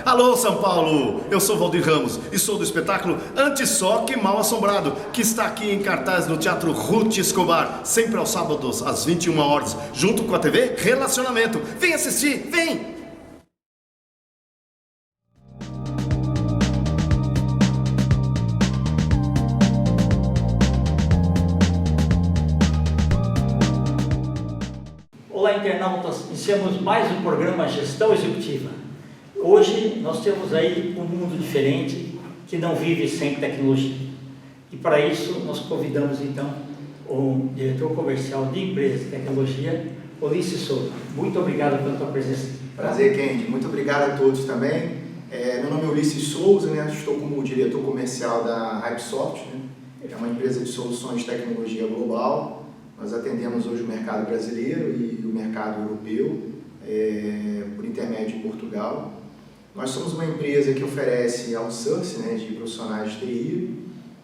Alô, São Paulo! Eu sou Valdir Ramos e sou do espetáculo Antes Só Que Mal Assombrado, que está aqui em cartaz no Teatro Ruth Escobar, sempre aos sábados, às 21 horas, junto com a TV Relacionamento. Vem assistir, vem! Olá, internautas! Iniciamos mais um programa Gestão Executiva. Hoje nós temos aí um mundo diferente que não vive sem tecnologia. E para isso nós convidamos então o diretor comercial de empresas de tecnologia, Ulisses Souza. Muito obrigado pela tua presença. Prazer, Kendi. Muito obrigado a todos também. Meu nome é Ulisses Souza, né? Estou como diretor comercial da Hypesoft, né? É uma empresa de soluções de tecnologia global. Nós atendemos hoje o mercado brasileiro e o mercado europeu, por intermédio de Portugal. Nós somos uma empresa que oferece outsourcing, né, de profissionais de TI,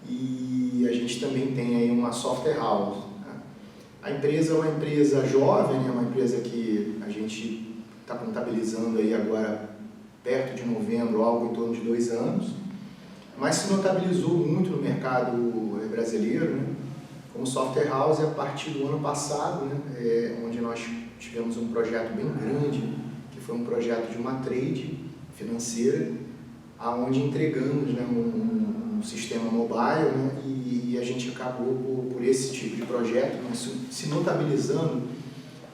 e a gente também tem aí uma software house, né? A empresa é uma empresa jovem, né, uma empresa que a gente está contabilizando aí agora perto de novembro, algo em torno de 2 anos, mas se notabilizou muito no mercado brasileiro, né, como software house a partir do ano passado, né, onde nós tivemos um projeto bem grande, que foi um projeto de uma trade financeira, aonde entregamos, né, um sistema mobile, né, e a gente acabou por esse tipo de projeto, né, se notabilizando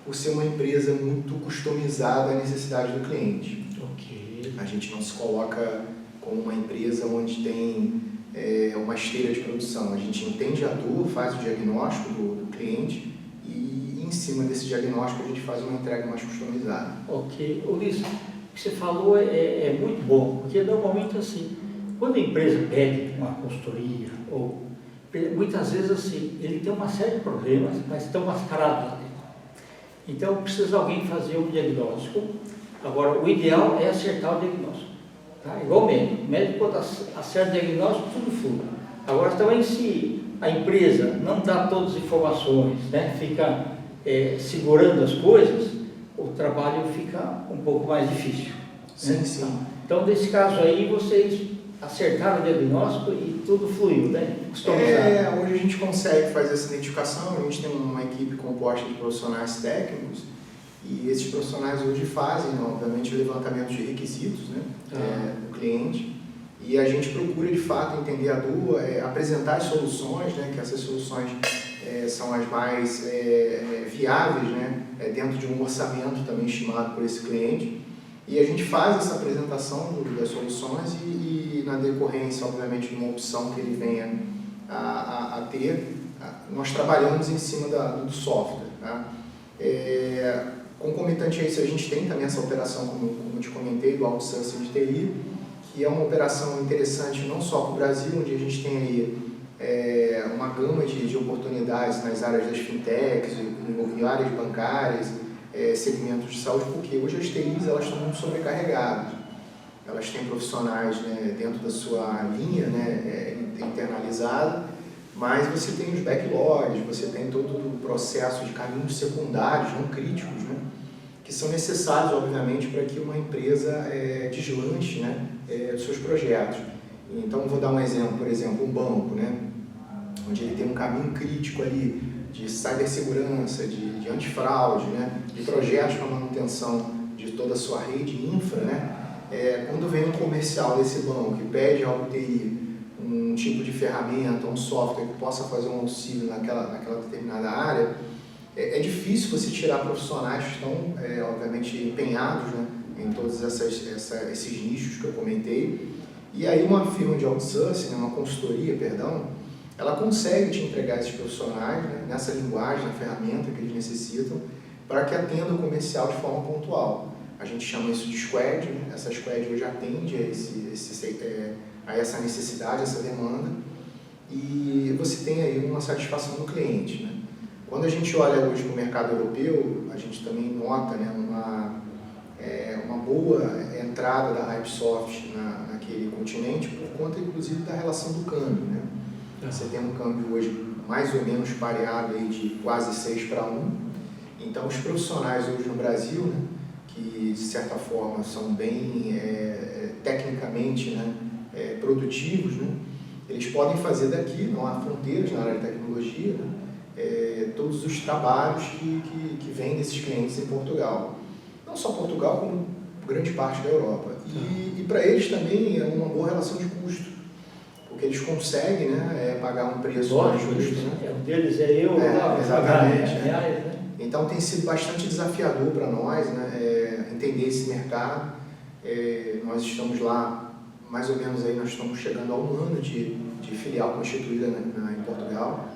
por ser uma empresa muito customizada à necessidade do cliente. Ok. A gente não se coloca como uma empresa onde tem uma esteira de produção. A gente entende a dor, faz o diagnóstico do cliente e em cima desse diagnóstico a gente faz uma entrega mais customizada. Ok. Ulisses, o que você falou é muito bom, porque normalmente assim, quando a empresa pede uma consultoria, ou muitas vezes assim, ele tem uma série de problemas, mas estão mascarados lá dentro. Então precisa alguém fazer um diagnóstico. Agora, o ideal é acertar o diagnóstico. Tá? Igual o médico. O médico, quando acerta o diagnóstico, tudo flui. Agora, também se a empresa não dá todas as informações, né, fica segurando as coisas, o trabalho fica um pouco mais difícil. Sim, né? sim. Então, nesse caso aí, vocês acertaram o diagnóstico e tudo fluiu, né? Customizado. Hoje a gente consegue fazer essa identificação, a gente tem uma equipe composta de profissionais técnicos e esses profissionais hoje fazem, obviamente, o levantamento de requisitos, né, do cliente, e a gente procura, de fato, entender a dor, apresentar as soluções, né, que essas soluções são as mais viáveis, né, dentro de um orçamento também estimado por esse cliente, e a gente faz essa apresentação das soluções e na decorrência, obviamente, de uma opção que ele venha a ter, nós trabalhamos em cima do software. Tá? Concomitante a isso, a gente tem também essa operação, como eu te comentei, do outsourcing de TI, que é uma operação interessante não só para o Brasil, onde a gente tem aí uma gama de oportunidades nas áreas das fintechs, imobiliárias, bancárias, segmentos de saúde, porque hoje as TIs elas estão muito sobrecarregadas. Elas têm profissionais, né, dentro da sua linha, né, internalizada, mas você tem os backlogs, você tem todo o processo de caminhos secundários, não críticos, né, que são necessários, obviamente, para que uma empresa deslanche, né, os seus projetos. Então, vou dar um exemplo, por exemplo, um banco, né, onde ele tem um caminho crítico ali de cibersegurança, de antifraude, né, de projetos para manutenção de toda a sua rede infra, né, quando vem um comercial desse banco que pede ao TI um tipo de ferramenta, um software que possa fazer um auxílio naquela determinada área, é difícil você tirar profissionais que estão, obviamente, empenhados, né, em todos esses nichos que eu comentei. E aí uma firma de outsourcing, uma consultoria, perdão, ela consegue te entregar esses profissionais, né, nessa linguagem, na ferramenta que eles necessitam, para que atenda o comercial de forma pontual. A gente chama isso de squad, né? Essa squad hoje atende a essa necessidade, essa demanda, e você tem aí uma satisfação do cliente, né? Quando a gente olha hoje para o mercado europeu, a gente também nota, né, uma boa entrada da Hypesoft naquele continente, por conta inclusive da relação do câmbio, né? Você tem um câmbio hoje mais ou menos pareado aí de quase 6:1, então os profissionais hoje no Brasil, né, que de certa forma são bem tecnicamente, né, produtivos, né, eles podem fazer daqui, não há fronteiras na área de tecnologia, né, todos os trabalhos que vêm desses clientes em Portugal. Não só Portugal, como grande parte da Europa. E para eles também é uma boa relação de custo, porque eles conseguem, né, pagar um preço mais justo. Né? O deles é euro, exatamente. Reais, né? Então tem sido bastante desafiador para nós, né, entender esse mercado. Nós estamos lá, mais ou menos aí, nós estamos chegando a um ano de filial constituída em Portugal.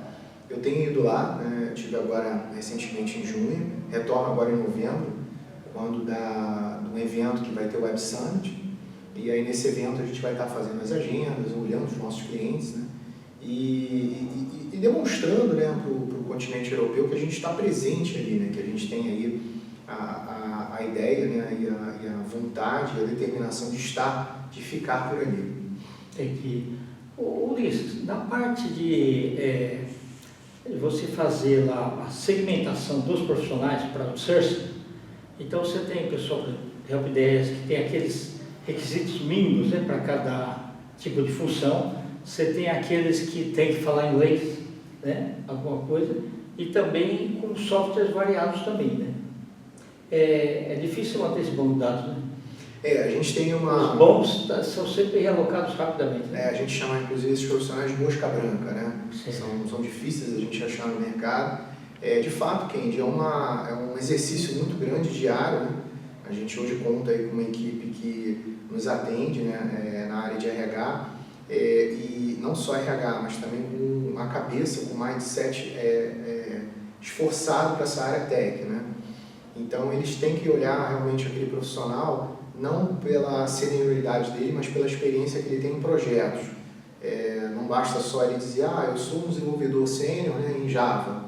Eu tenho ido lá, né, estive agora recentemente em junho, retorno agora em novembro, quando dá um evento que vai ter o Web Summit, e aí nesse evento a gente vai estar fazendo as agendas, olhando os nossos clientes, né, e demonstrando, né, para o continente europeu que a gente está presente ali, né, que a gente tem aí a ideia, né, e a vontade, a determinação de ficar por ali. Entendi. Ulisses, na parte de você fazer lá a segmentação dos profissionais para o outsourcing, então você tem o pessoal do Helpdesk, que tem aqueles requisitos mínimos, né, para cada tipo de função, você tem aqueles que tem que falar inglês, né, alguma coisa, e também com softwares variados também, né? É difícil manter esse banco de dados, né? A gente tem uma... Os bons são sempre realocados rapidamente, né? A gente chama, inclusive, esses profissionais de mosca branca, né? São difíceis a gente achar no mercado. De fato, Kendi, é um exercício muito grande diário, né? A gente hoje conta aí com uma equipe que nos atende, né, na área de RH, e não só RH, mas também com a cabeça, com mindset esforçado para essa área tech, né? Então, eles têm que olhar realmente aquele profissional não pela senioridade dele, mas pela experiência que ele tem em projetos. Não basta só ele dizer, eu sou um desenvolvedor sênior, né, em Java.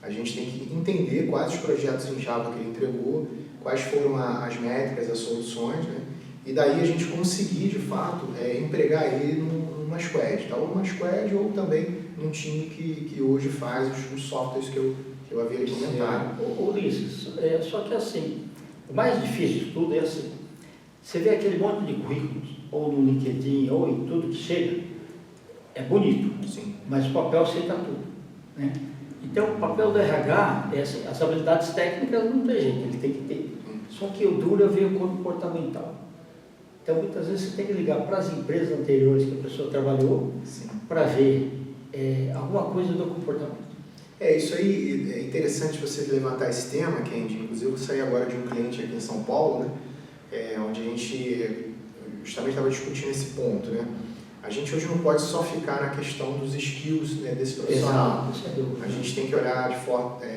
A gente tem que entender quais os projetos em Java que ele entregou, quais foram as métricas, as soluções, né? E daí a gente conseguir, de fato, empregar ele numa squad, tá? Ou numa squad ou também num time que hoje faz os softwares que eu havia comentado. Ulisses, só que assim, o mais difícil de tudo é assim, você vê aquele monte de currículos, ou no LinkedIn, ou em tudo que chega, é bonito, sim, mas o papel aceita tudo, né? Então, o papel do RH é assim, as habilidades técnicas não tem jeito, ele tem que ter. Só que o duro é ver o comportamental. Então, muitas vezes você tem que ligar para as empresas anteriores que a pessoa trabalhou para ver alguma coisa do comportamento. Isso aí é interessante você levantar esse tema, Kendi. Inclusive, eu saí agora de um cliente aqui em São Paulo, né, onde a gente justamente estava discutindo esse ponto, né? A gente hoje não pode só ficar na questão dos skills, né, desse profissional. Exato. A gente tem que olhar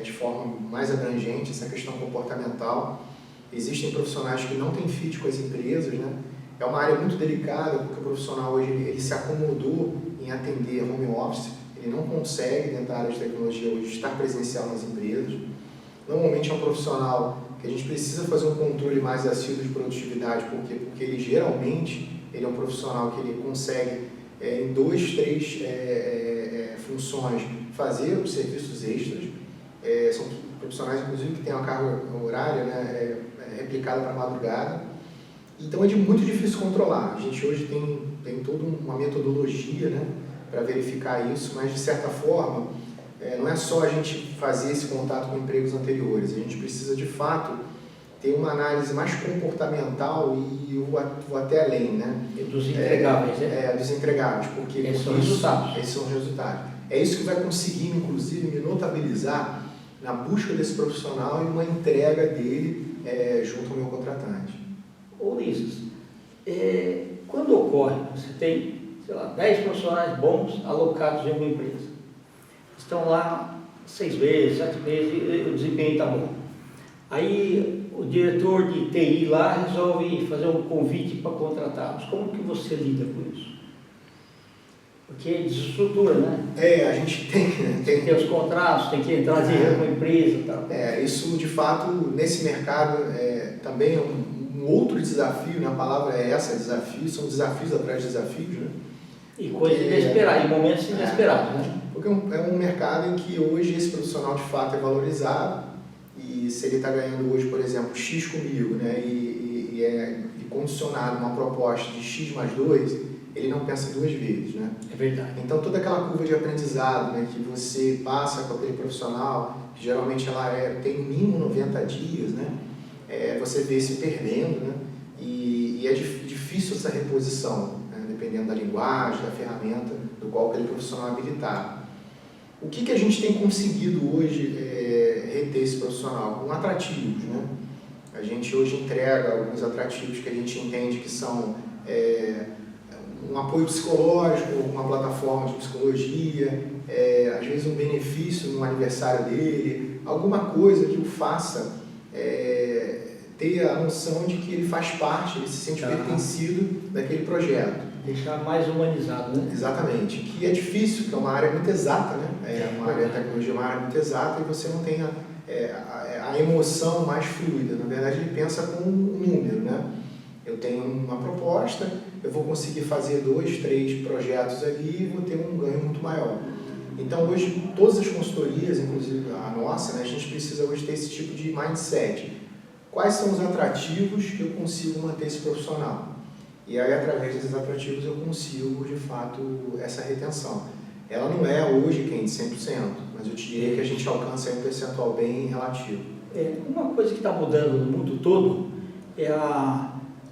de forma mais abrangente essa questão comportamental. Existem profissionais que não têm fit com as empresas, né? É uma área muito delicada, porque o profissional hoje ele se acomodou em atender home office, ele não consegue, dentro da área de tecnologia hoje, estar presencial nas empresas. Normalmente é um profissional que a gente precisa fazer um controle mais assíduo de produtividade, porque ele geralmente ele é um profissional que ele consegue, em 2, 3 funções, fazer os serviços extras. São profissionais, inclusive, que têm uma carga horária, né, replicada para a madrugada. Então é muito difícil controlar. A gente hoje tem toda uma metodologia, né, para verificar isso, mas de certa forma não é só a gente fazer esse contato com empregos anteriores, a gente precisa de fato ter uma análise mais comportamental e eu vou até além, né? E dos entregáveis, né? Dos entregáveis, porque esses são resultados. Esses são os resultados. É isso que vai conseguir, inclusive, me notabilizar na busca desse profissional e uma entrega dele junto ao meu contratante. Ulisses, quando ocorre, você tem, sei lá, 10 profissionais bons alocados em uma empresa, estão lá 6 meses, 7 meses e o desempenho está bom. Aí o diretor de TI lá resolve fazer um convite para contratá-los. Como que você lida com isso? Porque desestrutura, né? A gente tem os contratos, tem que entrar dinheiro com a empresa e tal. Isso de fato, nesse mercado, também é um outro desafio, né? A palavra é essa, desafio, são desafios atrás de desafios, né? E coisas inesperadas, em momentos inesperados, né? Porque é um mercado em que hoje esse profissional de fato é valorizado, e se ele está ganhando hoje, por exemplo, X comigo, né, e condicionado a uma proposta de X mais 2, ele não pensa duas vezes, né? É verdade. Então toda aquela curva de aprendizado, né, que você passa com aquele profissional, que geralmente ela tem no mínimo 90 dias, né? Você vê se perdendo, né? E é difícil essa reposição, né? Dependendo da linguagem, da ferramenta do qual aquele profissional é habilitado. O que a gente tem conseguido hoje reter esse profissional? Com atrativos, né? A gente hoje entrega alguns atrativos que a gente entende que são um apoio psicológico, uma plataforma de psicologia, às vezes um benefício no aniversário dele, alguma coisa que o faça ter a noção de que ele faz parte, ele se sente pertencido daquele projeto. Deixar mais humanizado, né? Exatamente, que é difícil, que é uma área muito exata, né? Uma área de tecnologia, uma área muito exata, e você não tem a emoção mais fluida. Na verdade, ele pensa com um número, né? Eu tenho uma proposta, eu vou conseguir fazer 2, 3 projetos ali e vou ter um ganho muito maior. Então, hoje, todas as consultorias, inclusive a nossa, né, a gente precisa hoje ter esse tipo de mindset. Quais são os atrativos que eu consigo manter esse profissional? E aí, através desses atrativos, eu consigo, de fato, essa retenção. Ela não é hoje, Kendi, 100%, mas eu te diria que a gente alcança um percentual bem relativo. Uma coisa que está mudando no mundo todo é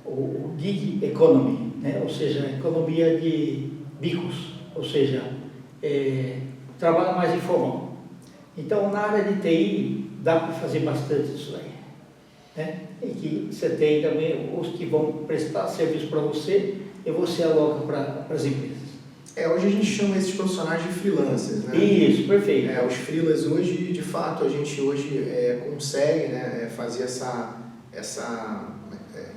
o gig economy, né? Ou seja, a economia de bicos, ou seja, trabalho mais informal. Então, na área de TI, dá para fazer bastante isso aí, né? E que você tem também os que vão prestar serviço para você e você aloca para as empresas. Hoje a gente chama esses profissionais de freelancers, né? Isso, perfeito. Os freelancers hoje, de fato, a gente hoje consegue, né, fazer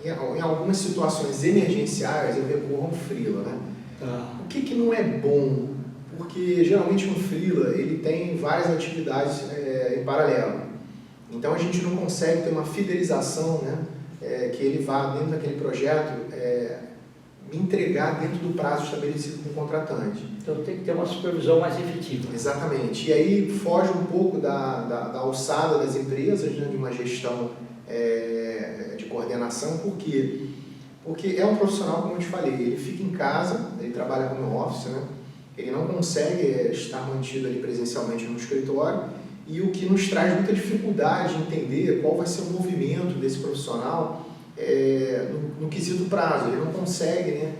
em algumas situações emergenciais, eu recorro a um freela, né? O que não é bom? Porque geralmente um freela, ele tem várias atividades em paralelo. Então a gente não consegue ter uma fidelização, né, que ele vá dentro daquele projeto me entregar dentro do prazo estabelecido com o contratante. Então tem que ter uma supervisão mais efetiva. Exatamente. E aí foge um pouco da alçada das empresas, né, de uma gestão de coordenação. Por quê? Porque é um profissional, como eu te falei, ele fica em casa, ele trabalha como office, né? Ele não consegue estar mantido ali presencialmente no escritório, e o que nos traz muita dificuldade de entender qual vai ser o movimento desse profissional no quesito prazo. Ele não consegue, né,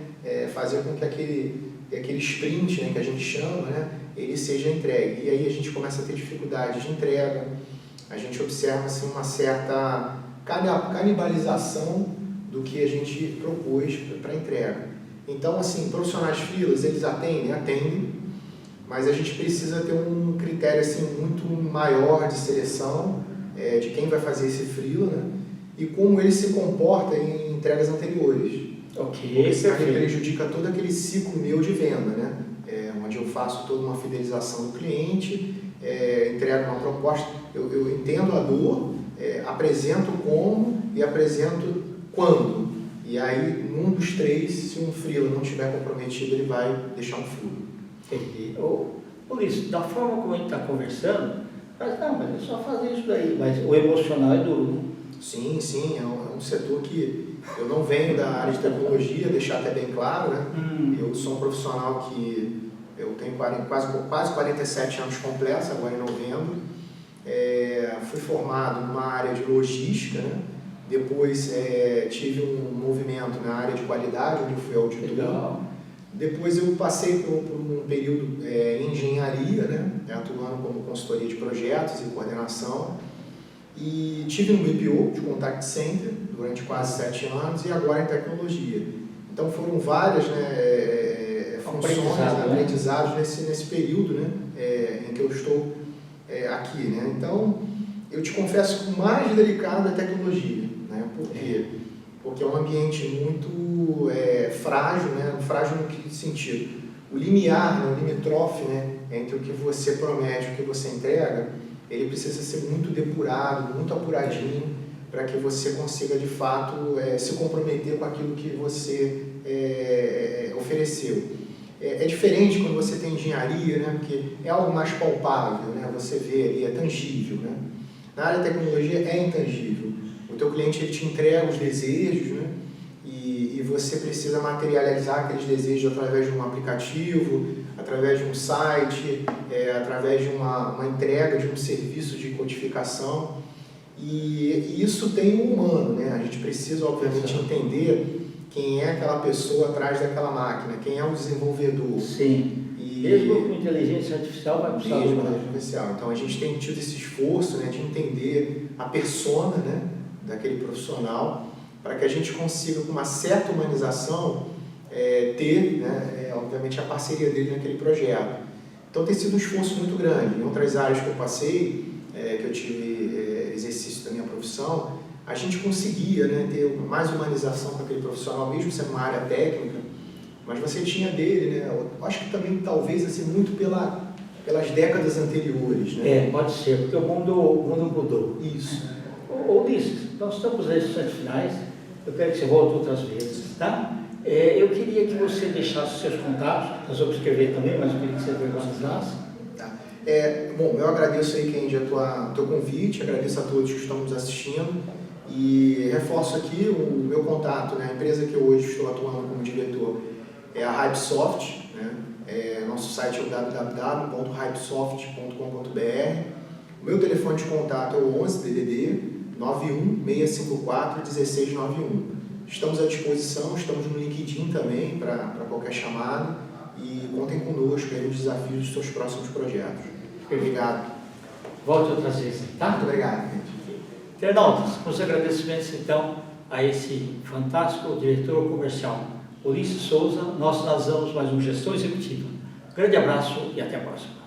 fazer com que aquele sprint, né, que a gente chama, né, ele seja entregue. E aí a gente começa a ter dificuldade de entrega, a gente observa assim, uma certa canibalização do que a gente propôs para entrega. Então, assim, profissionais freelas, eles atendem, mas a gente precisa ter um critério assim, muito maior de seleção de quem vai fazer esse freela, né? E como ele se comporta em entregas anteriores. Porque senão ele prejudica todo aquele ciclo meu de venda, né? Onde eu faço toda uma fidelização do cliente, entrego uma proposta, eu entendo a dor, apresento como e apresento quando. E aí, num dos três, se um freela não estiver comprometido, ele vai deixar um furo. Entendi. Por isso, da forma como a gente está conversando, mas é só fazer isso daí, mas o emocional é duro, né? Sim, é um setor que eu não venho da área de tecnologia, deixar até bem claro, né? Eu sou um profissional que eu tenho quase 47 anos completos, agora em novembro. Fui formado numa área de logística, né? Depois tive um movimento na área de qualidade, onde eu fui auditor. Legal. Depois eu passei por um período em engenharia, né, atuando como consultoria de projetos e coordenação. E tive no BPO, de Contact Center, durante quase 7 anos, e agora em tecnologia. Então foram várias, né, funções, aprendizados nesse período, né, em que eu estou aqui, né. Então, eu te confesso que o mais delicado é a tecnologia, né. Por quê? Porque é um ambiente muito frágil, né? Frágil no que sentido? O limiar, né? O limitrofe, né? Entre o que você promete e o que você entrega, ele precisa ser muito depurado, muito apuradinho, para que você consiga, de fato, se comprometer com aquilo que você ofereceu. É diferente quando você tem engenharia, né? Porque é algo mais palpável, né? Você vê ali, é tangível, né? Na área de tecnologia é intangível. O teu cliente ele te entrega os desejos, né? você precisa materializar aqueles desejos através de um aplicativo, através de um site, através de uma entrega de um serviço de codificação. E isso tem um humano, né? A gente precisa, obviamente, entender quem é aquela pessoa atrás daquela máquina, quem é o desenvolvedor. Sim. Mesmo com inteligência artificial vai precisar de inteligência artificial. Então a gente tem tido esse esforço, né, de entender a persona, né, daquele profissional, para que a gente consiga, com uma certa humanização, ter, né, obviamente, a parceria dele naquele projeto. Então tem sido um esforço muito grande. Em outras áreas que eu passei, que eu tive exercício da minha profissão, a gente conseguia, né, ter mais humanização com aquele profissional, mesmo sendo uma área técnica, mas você tinha dele, né, eu acho que também talvez assim, muito pelas décadas anteriores. Né? Pode ser, porque o mundo mudou. Isso. Ulisses, nós estamos nas instantes finais, eu quero que você volte outras vezes, tá? Eu queria que você deixasse os seus contatos, nós vamos escrever também, mas eu queria que você verbalizasse. Tá. Bom, eu agradeço aí, Kendi, o teu convite, agradeço a todos que estão nos assistindo e reforço aqui o meu contato, né? A empresa que eu hoje estou atuando como diretor é a Hypesoft, né? Nosso site é o www.hypesoft.com.br. O meu telefone de contato é o 11 DDD 91 654 1691. Estamos à disposição, estamos no LinkedIn também para qualquer chamada e contem conosco aí nos desafios dos seus próximos projetos. Obrigado. Volte outras vezes, tá? Muito obrigado. Internautas, com os agradecimentos então a esse fantástico diretor comercial Ulisses Souza, nós lançamos mais um Gestão Executiva. Grande abraço e até a próxima.